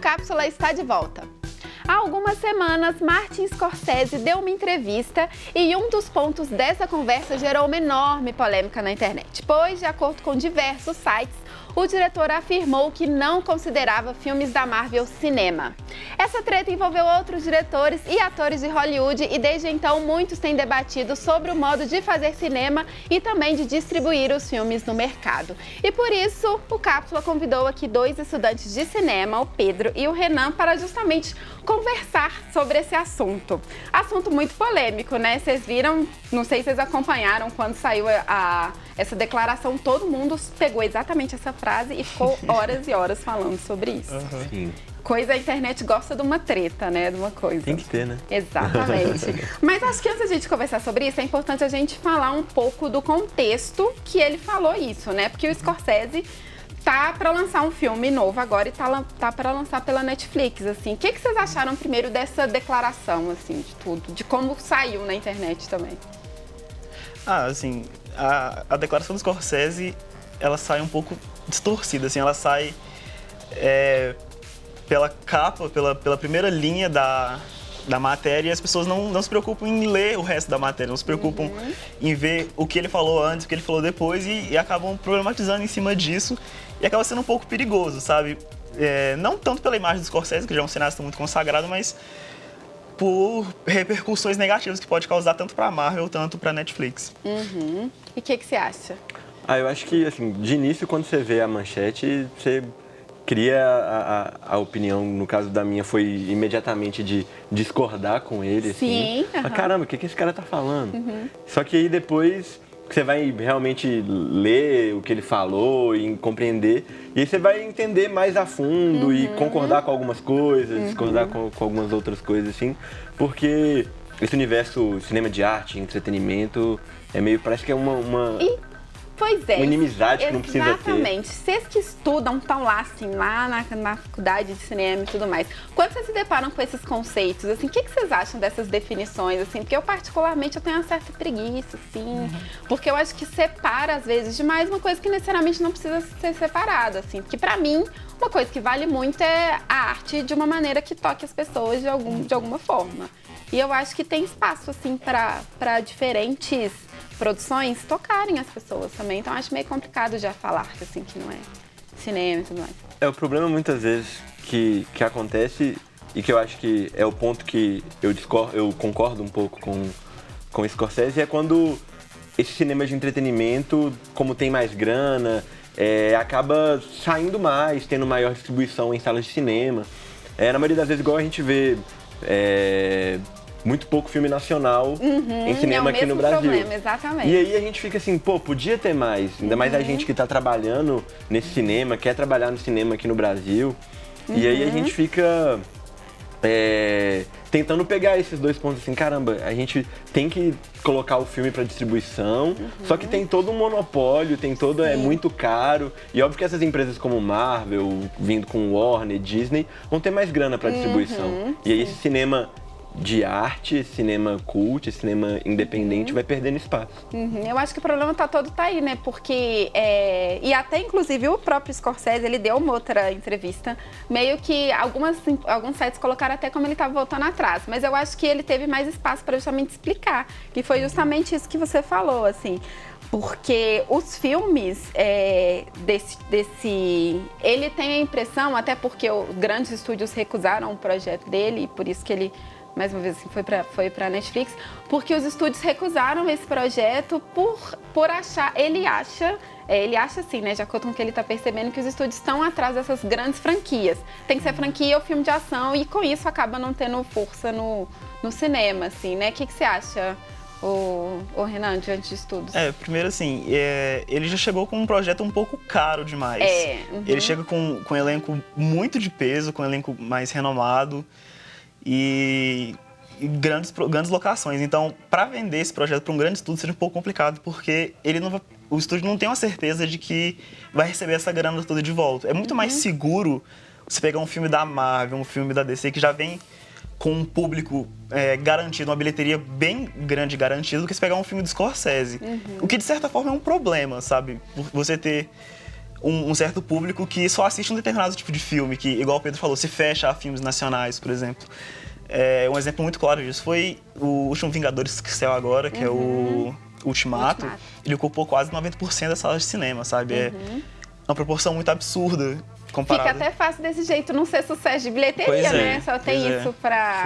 Cápsula está de volta. Há algumas semanas, Martin Scorsese deu uma entrevista e um dos pontos dessa conversa gerou uma enorme polêmica na internet, pois, de acordo com diversos sites, o diretor afirmou que não considerava filmes da Marvel cinema. Essa treta envolveu outros diretores e atores de Hollywood e desde então muitos têm debatido sobre o modo de fazer cinema e também de distribuir os filmes no mercado. E por isso, o Cápsula convidou aqui dois estudantes de cinema, o Pedro e o Renan, para justamente conversar sobre esse assunto. Assunto muito polêmico, né? Vocês viram, não sei se vocês acompanharam quando saiu essa declaração, todo mundo pegou exatamente essa frase e ficou horas e horas falando sobre isso. Sim. A internet gosta de uma treta, né? De uma coisa. Tem que ter, né? Exatamente. Mas acho que antes da gente conversar sobre isso, é importante a gente falar um pouco do contexto que ele falou isso, né? Porque o Scorsese tá para lançar um filme novo agora e tá para lançar pela Netflix, assim. O que vocês acharam primeiro dessa declaração, assim, de tudo? De como saiu na internet também? Assim, a declaração do Scorsese, ela sai um pouco distorcida, assim, ela sai pela capa, pela primeira linha da matéria, e as pessoas não se preocupam em ler o resto da matéria, não se preocupam em ver o que ele falou antes, o que ele falou depois, e acabam problematizando em cima disso, e acaba sendo um pouco perigoso, sabe? Não tanto pela imagem do Scorsese, que já é um cineasta muito consagrado, mas por repercussões negativas que pode causar tanto para a Marvel, tanto para a Netflix. E o que você acha? Eu acho que, assim, de início, quando você vê a manchete, você cria a opinião, no caso da minha, foi imediatamente de discordar com ele, Sim, assim. Caramba, o que esse cara tá falando? Só que aí depois você vai realmente ler o que ele falou e compreender, e aí você vai entender mais a fundo e concordar com algumas coisas, discordar com algumas outras coisas, assim, porque esse universo cinema de arte, entretenimento, parece que é uma Pois é. Uma inimizade que não precisa ter. Exatamente. Vocês que estudam, estão lá, assim, lá na faculdade de cinema e tudo mais. Quando vocês se deparam com esses conceitos, assim, o que vocês acham dessas definições, assim? Porque eu, particularmente, tenho uma certa preguiça, assim. Porque eu acho que separa, às vezes, demais uma coisa que necessariamente não precisa ser separada, assim. Porque, pra mim, uma coisa que vale muito é a arte de uma maneira que toque as pessoas de alguma forma. E eu acho que tem espaço, assim, pra diferentes produções tocarem as pessoas também. Então, acho meio complicado já falar assim, que não é cinema e tudo mais. O problema, muitas vezes, que acontece e que eu acho que é o ponto que eu concordo um pouco com o Scorsese, é quando esse cinema de entretenimento, como tem mais grana, acaba saindo mais, tendo maior distribuição em salas de cinema. Na maioria das vezes, igual a gente vê muito pouco filme nacional em cinema aqui no Brasil. Problema, exatamente. E aí a gente fica assim, podia ter mais. Ainda mais a gente que tá trabalhando nesse cinema, quer trabalhar no cinema aqui no Brasil. E aí a gente fica tentando pegar esses dois pontos assim, caramba, a gente tem que colocar o filme para distribuição, só que tem todo um monopólio, é muito caro. E óbvio que essas empresas como Marvel, vindo com Warner, Disney, vão ter mais grana para distribuição. E aí esse cinema de arte, esse cinema cult, esse cinema independente vai perdendo espaço. Eu acho que o problema tá aí, né? Porque, e até inclusive o próprio Scorsese, ele deu uma outra entrevista, meio que alguns sites colocaram até como ele tava voltando atrás, mas eu acho que ele teve mais espaço para justamente explicar, que foi justamente isso que você falou, assim. Porque os filmes ele tem a impressão, até porque os grandes estúdios recusaram o projeto dele, e por isso que ele, mais uma vez, assim, foi para Netflix, porque os estúdios recusaram esse projeto por achar, ele acha assim, né, de acordo com o que ele está percebendo, que os estúdios estão atrás dessas grandes franquias. Tem que ser franquia ou filme de ação, e com isso acaba não tendo força no cinema, assim, né? O que você acha, o Renan, diante disso tudo? Primeiro assim, ele já chegou com um projeto um pouco caro demais. Ele chega com um elenco muito de peso, com um elenco mais renomado e grandes locações. Então, para vender esse projeto para um grande estúdio seria um pouco complicado, porque o estúdio não tem uma certeza de que vai receber essa grana toda de volta. É muito mais seguro você pegar um filme da Marvel, um filme da DC, que já vem com um público garantido, uma bilheteria bem grande garantida, do que se pegar um filme do Scorsese. O que, de certa forma, é um problema, sabe? Você ter um certo público que só assiste um determinado tipo de filme, que, igual o Pedro falou, se fecha a filmes nacionais, por exemplo. Um exemplo muito claro disso foi o último Vingadores que saiu agora, que é o Ultimato. Ele ocupou quase 90% das salas de cinema, sabe? É uma proporção muito absurda comparada. Fica até fácil desse jeito não ser sucesso de bilheteria, né? Só tem isso pra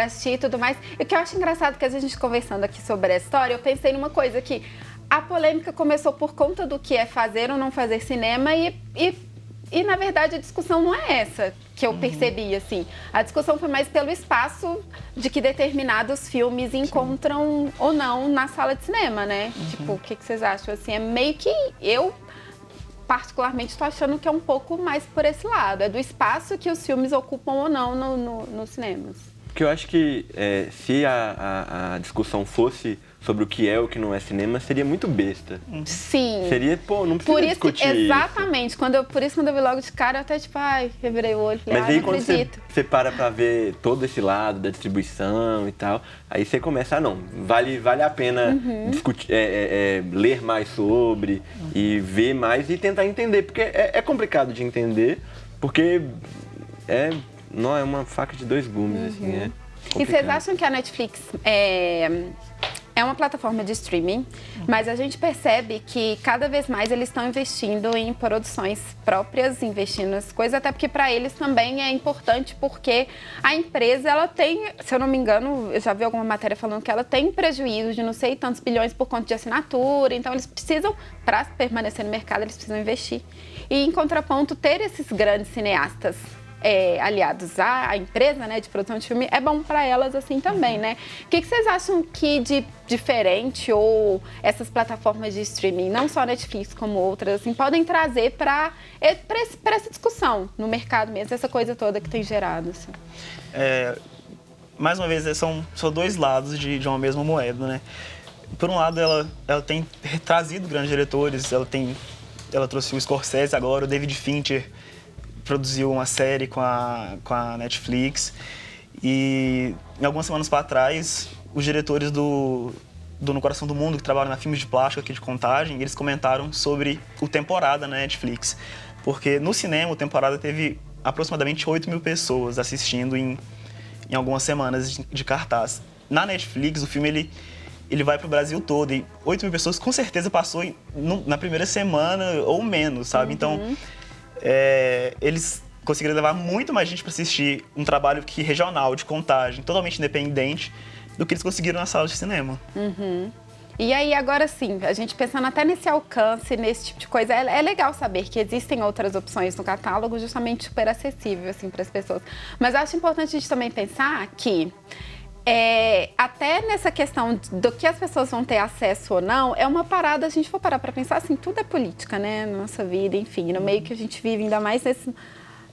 assistir e tudo mais. E o que eu acho engraçado é que a gente conversando aqui sobre a história, eu pensei numa coisa que a polêmica começou por conta do que é fazer ou não fazer cinema e na verdade, a discussão não é essa que eu percebi, assim. A discussão foi mais pelo espaço de que determinados filmes encontram ou não na sala de cinema, né? Tipo, o que vocês acham? Assim, é meio que eu, particularmente, estou achando que é um pouco mais por esse lado. É do espaço que os filmes ocupam ou não nos cinemas. Porque eu acho que se a discussão fosse sobre o que é ou o que não é cinema, seria muito besta. Sim. Seria, não precisa discutir exatamente. isso. Por isso, quando eu vi logo de cara, eu até tipo, revirei o olho. Falei, mas aí não quando acredito. você para pra ver todo esse lado da distribuição e tal, aí você começa, vale a pena discutir, ler mais sobre e ver mais e tentar entender. Porque é complicado de entender, porque é uma faca de dois gumes, assim, é complicado. E vocês acham que a Netflix é uma plataforma de streaming, mas a gente percebe que cada vez mais eles estão investindo em produções próprias, investindo nas coisas, até porque para eles também é importante, porque a empresa, ela tem, se eu não me engano, eu já vi alguma matéria falando que ela tem prejuízo de não sei tantos bilhões por conta de assinatura, então eles precisam, para permanecer no mercado, eles precisam investir. E em contraponto, ter esses grandes cineastas aliados à empresa, né, de produção de filme, é bom para elas assim também, né? O que vocês acham que de diferente ou essas plataformas de streaming, não só Netflix como outras, assim, podem trazer para essa discussão no mercado mesmo, essa coisa toda que tem gerado? Assim? Mais uma vez, são dois lados de uma mesma moeda, né? Por um lado, ela tem trazido grandes diretores, ela trouxe o Scorsese agora, o David Fincher produziu uma série com a Netflix e algumas semanas para trás os diretores do No Coração do Mundo, que trabalham na Filmes de Plástico aqui de Contagem, eles comentaram sobre o Temporada na Netflix, porque no cinema o Temporada teve aproximadamente 8 mil pessoas assistindo em algumas semanas de cartaz. Na Netflix o filme ele vai pro Brasil todo e 8 mil pessoas com certeza passou na primeira semana ou menos, sabe? Então eles conseguiram levar muito mais gente para assistir um trabalho regional, de Contagem, totalmente independente, do que eles conseguiram na sala de cinema. E aí, agora sim, a gente pensando até nesse alcance, nesse tipo de coisa, é legal saber que existem outras opções no catálogo, justamente super acessível, assim, para as pessoas. Mas eu acho importante a gente também pensar que até nessa questão do que as pessoas vão ter acesso ou não, é uma parada, a gente for parar para pensar, assim, tudo é política, né, na nossa vida, enfim, no meio que a gente vive, ainda mais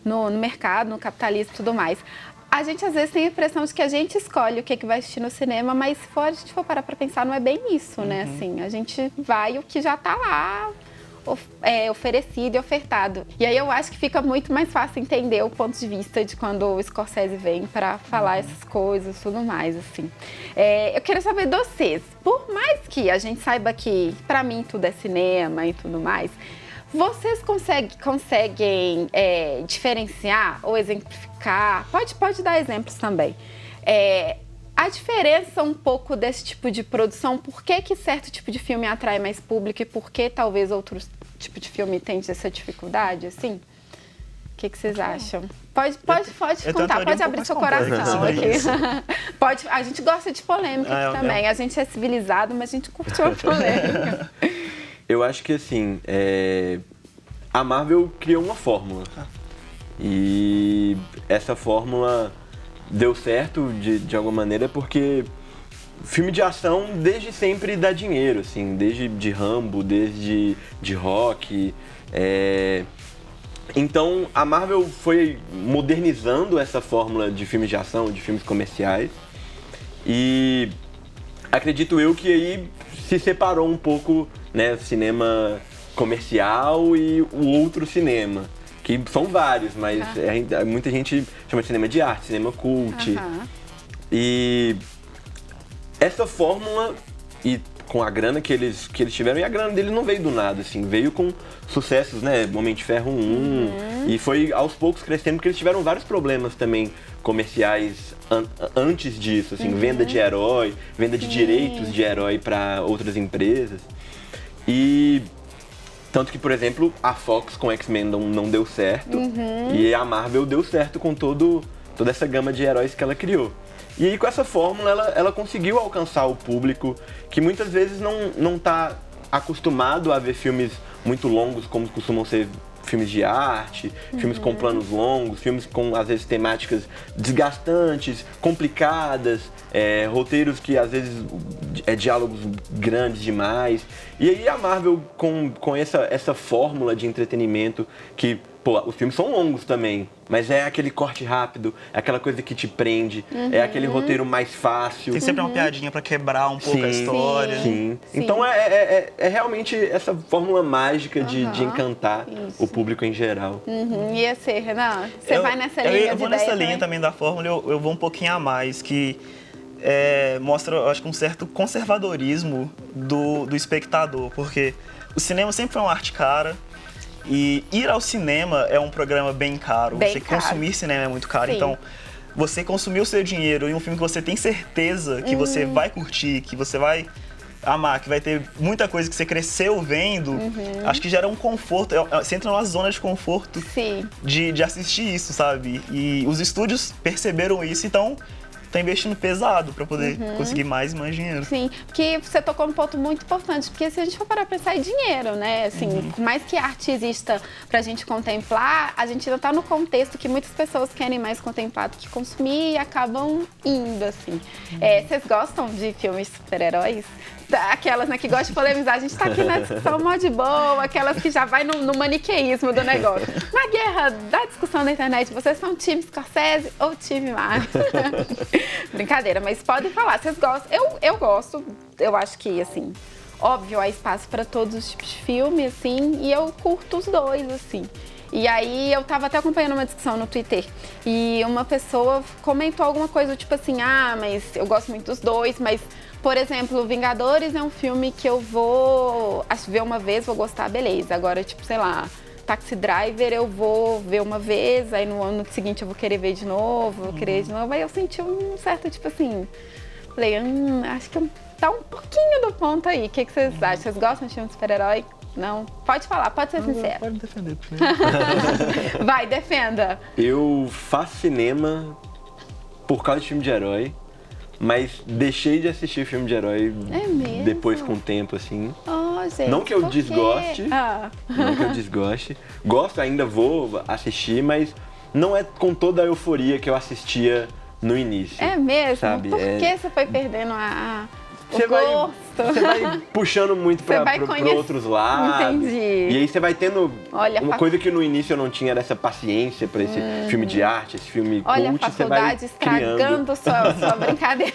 no mercado, no capitalismo e tudo mais. A gente, às vezes, tem a impressão de que a gente escolhe o que vai assistir no cinema, mas se a gente for parar para pensar, não é bem isso, né, assim, a gente vai o que já tá lá, oferecido e ofertado. E aí eu acho que fica muito mais fácil entender o ponto de vista de quando o Scorsese vem para falar essas coisas e tudo mais, assim. Eu queria saber de vocês, por mais que a gente saiba que para mim tudo é cinema e tudo mais, vocês conseguem diferenciar ou exemplificar, pode dar exemplos também, a diferença um pouco desse tipo de produção, por que certo tipo de filme atrai mais público e por que talvez outro tipo de filme tem essa dificuldade, assim? O que vocês acham? Pode contar, pode abrir seu coração aqui. A gente gosta de polêmica aqui também. A gente é civilizado, mas a gente curte uma polêmica. Eu acho que, assim, a Marvel criou uma fórmula. E essa fórmula deu certo de alguma maneira porque filme de ação desde sempre dá dinheiro, assim, desde de Rambo, desde de Rock. Então a Marvel foi modernizando essa fórmula de filmes de ação, de filmes comerciais. E acredito eu que aí se separou um pouco, né, o cinema comercial e o outro cinema. Que são vários, mas muita gente chama de cinema de arte, cinema cult. E essa fórmula, e com a grana que eles tiveram, e a grana deles não veio do nada, assim, veio com sucessos, né? Homem de Ferro 1, e foi aos poucos crescendo, porque eles tiveram vários problemas também comerciais antes disso, assim, venda de herói, venda de direitos de herói para outras empresas. E tanto que, por exemplo, a Fox com X-Men não deu certo, e a Marvel deu certo com toda essa gama de heróis que ela criou. E aí, com essa fórmula, ela conseguiu alcançar o público que muitas vezes não tá acostumado a ver filmes muito longos, como costumam ser filmes de arte, filmes com planos longos, filmes com, às vezes, temáticas desgastantes, complicadas, roteiros que, às vezes, diálogos grandes demais. E aí a Marvel, com essa fórmula de entretenimento que, pô, os filmes são longos também, mas é aquele corte rápido, é aquela coisa que te prende, é aquele roteiro mais fácil. Tem sempre uma piadinha pra quebrar um pouco a história. Sim. Então é realmente essa fórmula mágica de encantar o público em geral. E você, Renan? Você vai nessa linha de ideia? Eu vou nessa linha também da fórmula, eu vou um pouquinho a mais, que mostra, eu acho que um certo conservadorismo do espectador, porque o cinema sempre foi uma arte cara. E ir ao cinema é um programa bem caro. Você consumir cinema é muito caro. Sim. Então, você consumir o seu dinheiro em um filme que você tem certeza que você vai curtir, que você vai amar, que vai ter muita coisa que você cresceu vendo, acho que gera um conforto. Você entra numa zona de conforto de assistir isso, sabe? E os estúdios perceberam isso, então tá investindo pesado para poder conseguir mais e mais dinheiro. Sim, porque você tocou num ponto muito importante, porque se a gente for parar pra pensar, é dinheiro, né? Assim, por mais que a arte exista pra gente contemplar, a gente ainda tá no contexto que muitas pessoas querem mais contemplar do que consumir e acabam indo, assim. Vocês gostam de filmes super-heróis? Aquelas, né, que gostam de polemizar, a gente tá aqui na discussão mó de boa, aquelas que já vai no maniqueísmo do negócio. Na guerra da discussão na internet, vocês são time Scorsese ou time Marvel? Brincadeira, mas podem falar, vocês gostam? Eu gosto, eu acho que, assim, óbvio, há espaço para todos os tipos de filme, assim, e eu curto os dois, assim. E aí eu tava até acompanhando uma discussão no Twitter e uma pessoa comentou alguma coisa tipo assim, mas eu gosto muito dos dois, mas, por exemplo, Vingadores é um filme que eu vou ver uma vez, vou gostar, beleza. Agora, tipo, sei lá, Taxi Driver eu vou ver uma vez, aí no ano seguinte eu vou querer ver de novo, aí eu senti um certo, tipo assim, falei, acho que tá um pouquinho do ponto aí. O que vocês acham? Vocês gostam de filme de super-herói? Não? Pode falar, pode ser sincero. Pode defender, por favor. Vai, defenda. Eu faço cinema por causa de filme de herói, mas deixei de assistir filme de herói depois com o tempo, assim. Gente, não que eu desgoste, não que eu desgoste. Gosto, ainda vou assistir, mas não é com toda a euforia que eu assistia no início. É mesmo? Sabe? Por que você foi perdendo Você vai puxando muito para outros lados. Entendi. E aí você vai tendo uma coisa que no início eu não tinha, era essa paciência para esse filme de arte, esse filme cult, você vai estragando sua brincadeira.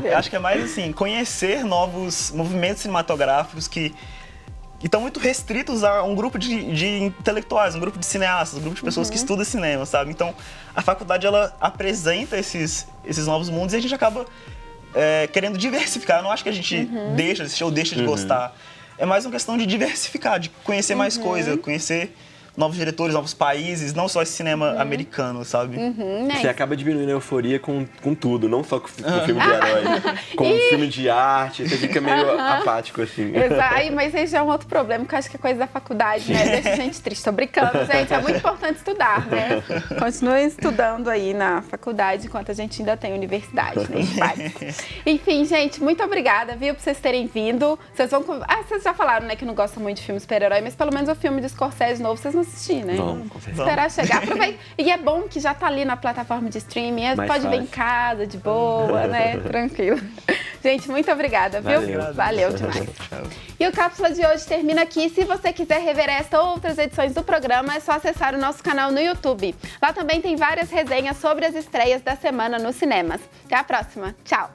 Eu acho que é mais assim, conhecer novos movimentos cinematográficos que estão muito restritos a um grupo de intelectuais, um grupo de cineastas, um grupo de pessoas que estudam cinema, sabe? Então, a faculdade, ela apresenta esses novos mundos e a gente acaba querendo diversificar. Eu não acho que a gente deixa de assistir ou deixa de gostar. É mais uma questão de diversificar, de conhecer mais coisa, conhecer novos diretores, novos países, não só esse cinema americano, sabe? Você acaba diminuindo a euforia com tudo, não só com filme de herói, com filme de arte, você fica meio apático, assim. Exato, mas esse já é um outro problema, que eu acho que é coisa da faculdade, né? Deixa a gente triste, tô brincando, gente, é muito importante estudar, né? Continuem estudando aí na faculdade, enquanto a gente ainda tem universidade, né? Enfim, gente, muito obrigada, viu, por vocês terem vindo. Vocês já falaram, né, que não gostam muito de filme super-herói, mas pelo menos o filme de Scorsese novo, vocês não assistir, né? Vamos, com certeza. Esperar chegar. Aproveita. E é bom que já tá ali na plataforma de streaming, pode ver em casa, de boa, né? Tranquilo. Gente, muito obrigada, viu? Valeu demais. E o Cápsula de hoje termina aqui. Se você quiser rever esta ou outras edições do programa, é só acessar o nosso canal no YouTube. Lá também tem várias resenhas sobre as estreias da semana nos cinemas. Até a próxima. Tchau!